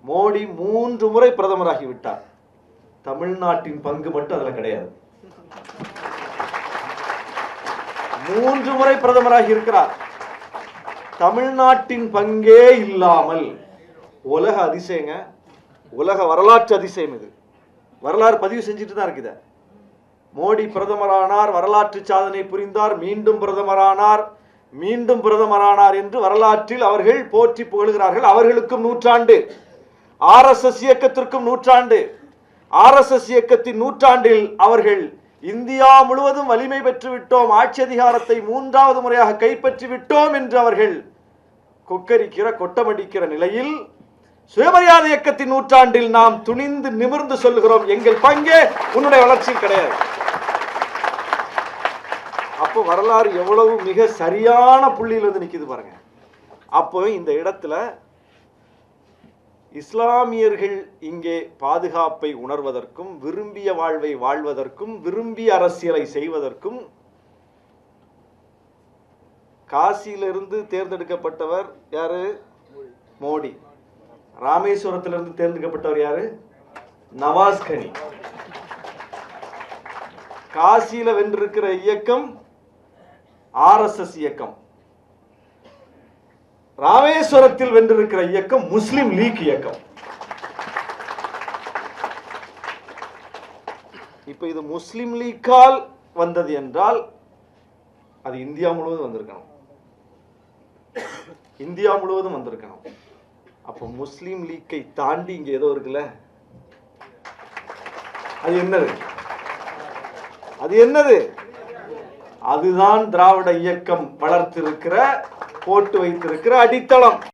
மோடி 3 முறை பிரதமராகி விட்டார். தமிழ்நாட்டின் பங்கு மட்டும் அதுல கிடையாது. 3 முறை பிரதமராகி இருக்கிறார். தமிழ்நாட்டின் பங்கே இல்லாமல் உலக அதிசயங்க, உலக வரலாற்று அதிசயம் இது. வரலாறு பதிவு செஞ்சுட்டு தான் இருக்குது. மோடி பிரதமரானார், வரலாற்று சாதனை புரிந்தார், மீண்டும் பிரதமரானார், மீண்டும் பிரதமரானார் என்று வரலாற்றில் அவர்கள் போற்றி புகழ்கிறார்கள். அவர்களுக்கும் நூற்றாண்டு, RSS இயக்கத்திற்கும் நூற்றாண்டு. RSS இயக்கத்தின் நூற்றாண்டில் அவர்கள் இந்தியா முழுவதும் வலிமை பெற்று விட்டோம், ஆட்சி அதிகாரத்தை 3வது முறையாக கைப்பற்றி விட்டோம் என்று அவர்கள் கொக்கரிக்கிற கொட்டமடிக்கிற நிலையில் சுயமரியாதை இயக்கத்தின் நூற்றாண்டில் நாம் துணிந்து நிமிர்ந்து சொல்லுகிறோம், எங்கள் பங்கே உன்னுடைய வளர்ச்சி கிடையாது. அப்போ வரலாறு எவ்வளவு மிக சரியான புள்ளியில் வந்து நிக்குது பாருங்க. அப்போ இந்த இடத்துல இஸ்லாமியர்கள் இங்கே பாதுகாப்பை உணர்வதற்கும், விரும்பிய வாழ்வை வாழ்வதற்கும், விரும்பிய அரசியலை செய்வதற்கும் காசியிலிருந்து தேர்ந்தெடுக்கப்பட்டவர் யாரு? மோடி. ராமேஸ்வரத்திலிருந்து தேர்ந்தெடுக்கப்பட்டவர் யாரு? நவாஸ் கனி. காசியில வென்றிருக்கிற இயக்கம் RSS இயக்கம். ராமேஸ்வரத்தில் வென்றிருக்கிற இயக்கம் முஸ்லிம் லீக் இயக்கம். இப்ப இது முஸ்லிம் லீக்கால் வந்தது என்றால் அது இந்தியா முழுவதும் வந்திருக்கணும். இந்தியா முழுவதும் வந்திருக்கணும். அப்ப முஸ்லிம் லீக்கை தாண்டி இங்க ஏதோ இருக்குல்ல, அது என்னது? அது என்னது? அதுதான் திராவிட இயக்கம் வளர்த்திருக்கிற, போட்டு வைத்திருக்கிற அடித்தளம்.